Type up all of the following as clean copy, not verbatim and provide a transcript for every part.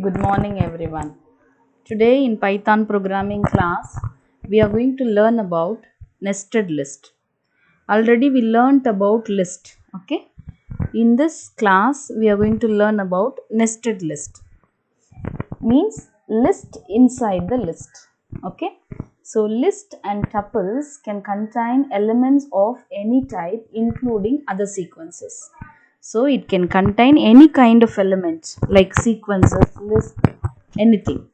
Good morning everyone. Today in Python programming class, we are going to learn about nested list. Already we learnt about list, okay? In this class, we are going to learn about nested list. Means list inside the list, okay? So list and tuples can contain elements of any type including other sequences. So it can contain any kind of element like sequences, list, anything.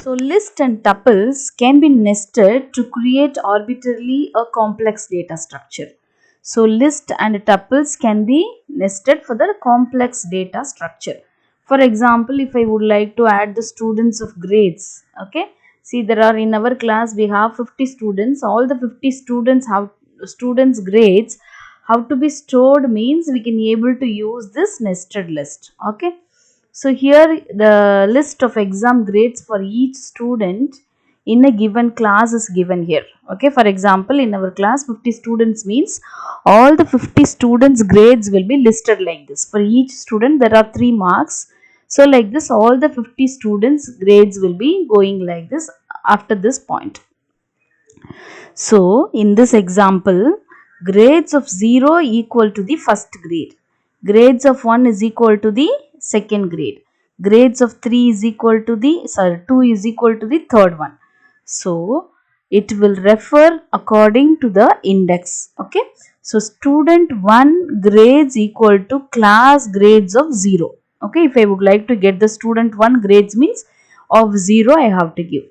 So list and tuples can be nested to create arbitrarily a complex data structure. So list and tuples can be nested for the complex data structure. For example, if I would like to add the students of grades, okay. See, there are in our class we have 50 students. All the 50 students have students grades how to be stored means we can able to use this nested list, okay. So here the list of exam grades for each student in a given class is given here. Okay, for example, in our class 50 students means all the 50 students grades will be listed like this. For each student there are 3 marks. So like this all the 50 students grades will be going like this after this point. So in this example, grades of 0 equal to the first grade. Grades of 1 is equal to the second grade. Grades of 3 is equal to the 2 is equal to the third one. So it will refer according to the index. Okay. So student 1 grades equal to class grades of 0. Okay. If I would like to get the student 1 grades means of 0 I have to give.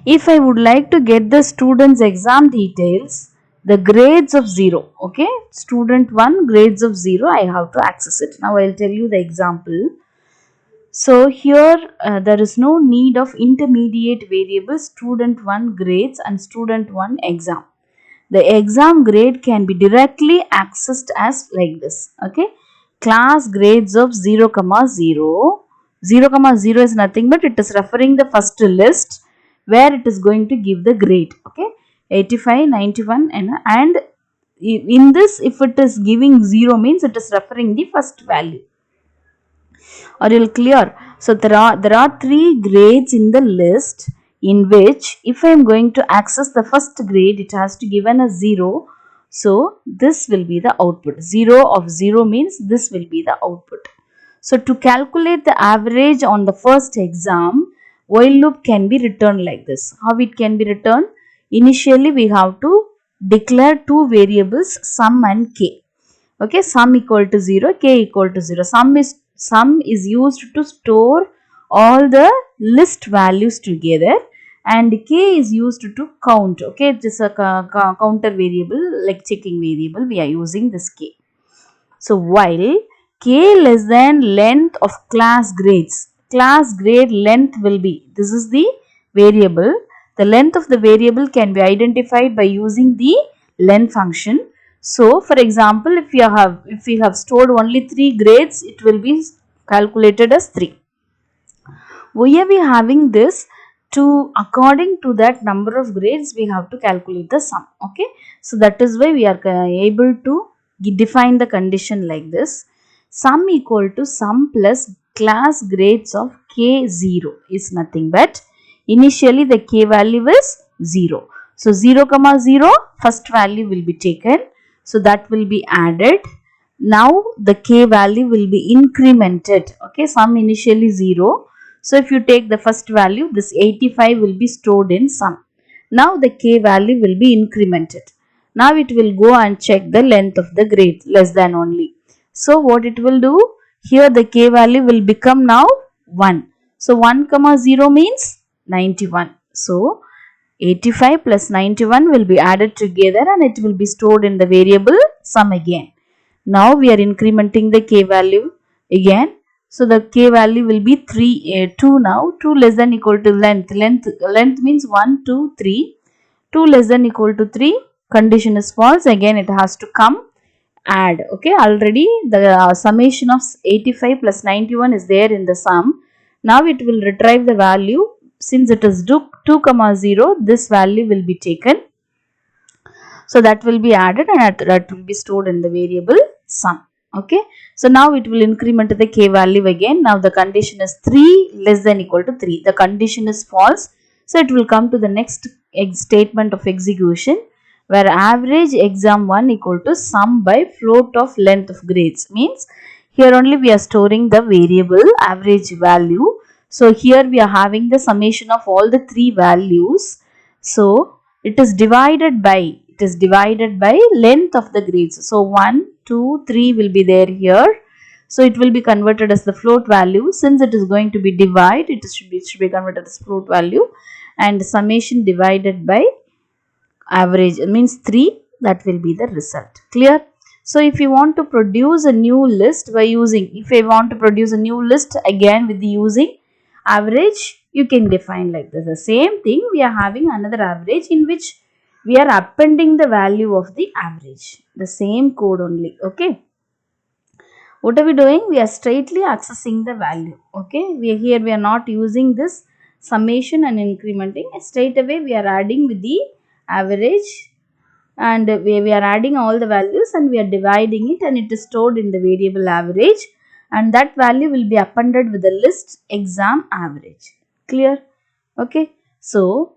If I would like to get the student's exam details, the grades of 0, okay, student 1 grades of 0, I have to access it. Now I will tell you the example. So here there is no need of intermediate variables student 1 grades and student 1 exam. The exam grade can be directly accessed as like this, okay. Class grades of 0, 0. 0, 0 is nothing but it is referring the first list where it is going to give the grade, okay. 85, 91 and in this if it is giving 0 means it is referring the first value. Are you clear? So there are 3 grades in the list in which if I am going to access the first grade it has to given a 0. So this will be the output. 0 of 0 means this will be the output. So to calculate the average on the first exam, while loop can be returned like this. How it can be returned? Initially we have to declare 2 variables sum and k. Okay, sum equal to 0, k equal to 0. Sum is used to store all the list values together and k is used to count. Okay, it is a counter variable like checking variable. We are using this k. So while k less than length of class grades, class grade length will be, this is the variable. The length of the variable can be identified by using the len function. So for example, if we have stored only 3 grades, it will be calculated as 3. Why are we having this? To according to that number of grades we have to calculate the sum, okay. So that is why we are able to define the condition like this. Sum equal to sum plus class grades of k0 is nothing but initially the k value is 0. So 0, 0 first value will be taken. So that will be added. Now the k value will be incremented. Okay, sum initially 0. So if you take the first value, this 85 will be stored in sum. Now the k value will be incremented. Now it will go and check the length of the grade less than only. So what it will do? Here the k value will become now 1. So 1, 0 means 91. So 85 plus 91 will be added together and it will be stored in the variable sum again. Now we are incrementing the k value again. So the k value will be 2 now. 2 less than equal to length. Length means 1, 2, 3. 2 less than equal to 3. Condition is false. Again it has to come add. Okay, already the summation of 85 plus 91 is there in the sum. Now it will retrieve the value. Since it is 2, 0, this value will be taken. So that will be added and that will be stored in the variable sum. Okay, so now it will increment the k value again. Now the condition is 3 less than equal to 3. The condition is false. So it will come to the next statement of execution, where average exam 1 equal to sum by float of length of grades. Means here only we are storing the variable average value. So here we are having the summation of all the 3 values. So it is divided by length of the grades. So 1, 2, 3 will be there here. So it will be converted as the float value. Since it is going to be divide, it should be converted as float value, and summation divided by average means 3, that will be the result. Clear? So if you want to produce a new list by using, if I want to produce a new list again with the using average, you can define like this. The same thing, we are having another average in which we are appending the value of the average. The same code only. Okay. What are we doing? We are straightly accessing the value. Okay. We are not using this summation and incrementing. Straight away we are adding with the average, and we are adding all the values and we are dividing it, and it is stored in the variable average, and that value will be appended with the list exam average. Clear? Okay. So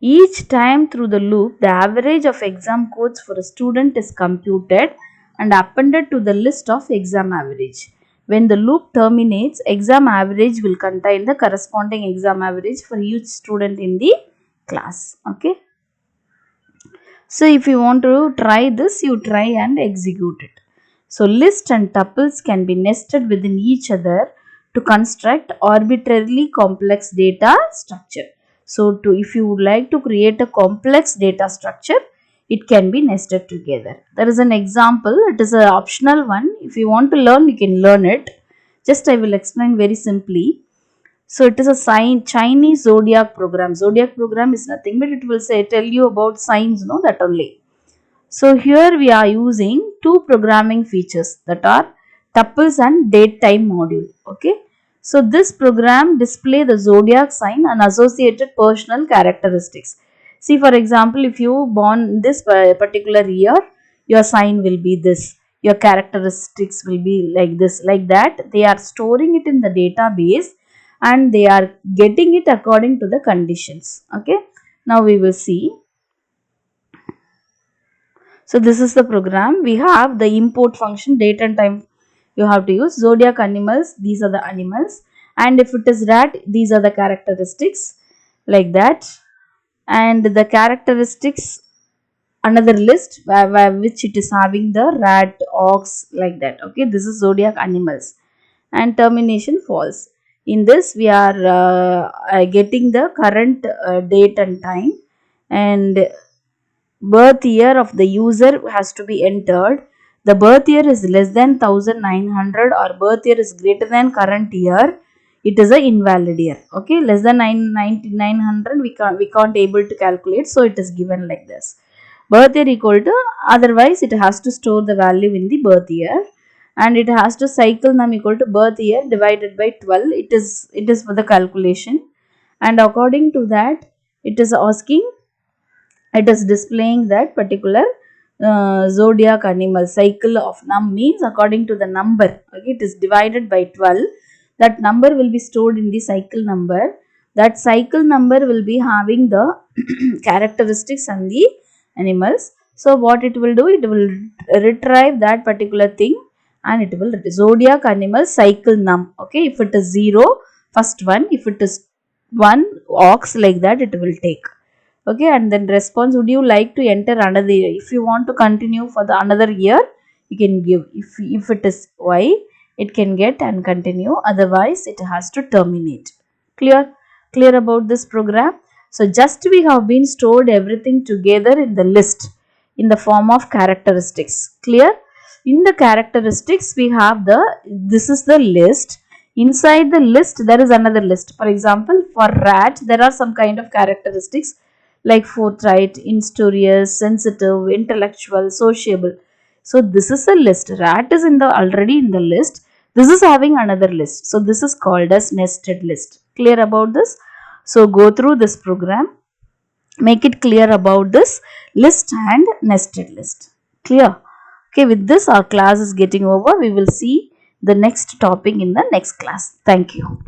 each time through the loop, the average of exam codes for a student is computed and appended to the list of exam average. When the loop terminates, exam average will contain the corresponding exam average for each student in the class. Okay. So if you want to try this, you try and execute it. So list and tuples can be nested within each other to construct arbitrarily complex data structure. So if you would like to create a complex data structure, it can be nested together. There is an example. It is an optional one. If you want to learn, you can learn it. Just I will explain very simply. So it is a Chinese zodiac program. Zodiac program is nothing but it will tell you about signs, no, that only. So here we are using two programming features, that are tuples and date time module. Okay. So this program display the zodiac sign and associated personal characteristics. See, for example, if you born this particular year, your sign will be this. Your characteristics will be like this, like that. They are storing it in the database and they are getting it according to the conditions. Okay. Now we will see. So this is the program. We have the import function, date and time you have to use. Zodiac animals, these are the animals. And if it is rat, these are the characteristics, like that. And the characteristics, another list which it is having the rat, ox, like that. Okay, this is zodiac animals. And termination false. In this we are getting the current date and time, and birth year of the user has to be entered. The birth year is less than 1900 or birth year is greater than current year, it is a invalid year. Okay, less than 900 we can't able to calculate, so it is given like this. Birth year equal to, otherwise it has to store the value in the birth year, and it has to cycle num equal to birth year divided by 12. It is for the calculation, and according to that it is asking, it is displaying that particular zodiac animal cycle of num means according to the number. Okay, it is divided by 12. That number will be stored in the cycle number. That cycle number will be having the characteristics and the animals. So what it will do, it will retrieve that particular thing and it will zodiac animal cycle num. Okay, if it is 0, first one, if it is 1 ox, like that it will take. Okay, and then response, would you like to enter another year? If you want to continue for the another year, you can give. If it is y, it can get and continue, otherwise it has to terminate. Clear about this program? So just we have been stored everything together in the list in the form of characteristics. Clear? In the characteristics we have this is the list. Inside the list there is another list. For example, for rat there are some kind of characteristics like forthright, industrious, sensitive, intellectual, sociable. So this is a list. Rat is already in the list. This is having another list. So this is called as nested list. Clear about this? So go through this program. Make it clear about this list and nested list. Clear? Okay, with this our class is getting over. We will see the next topic in the next class. Thank you.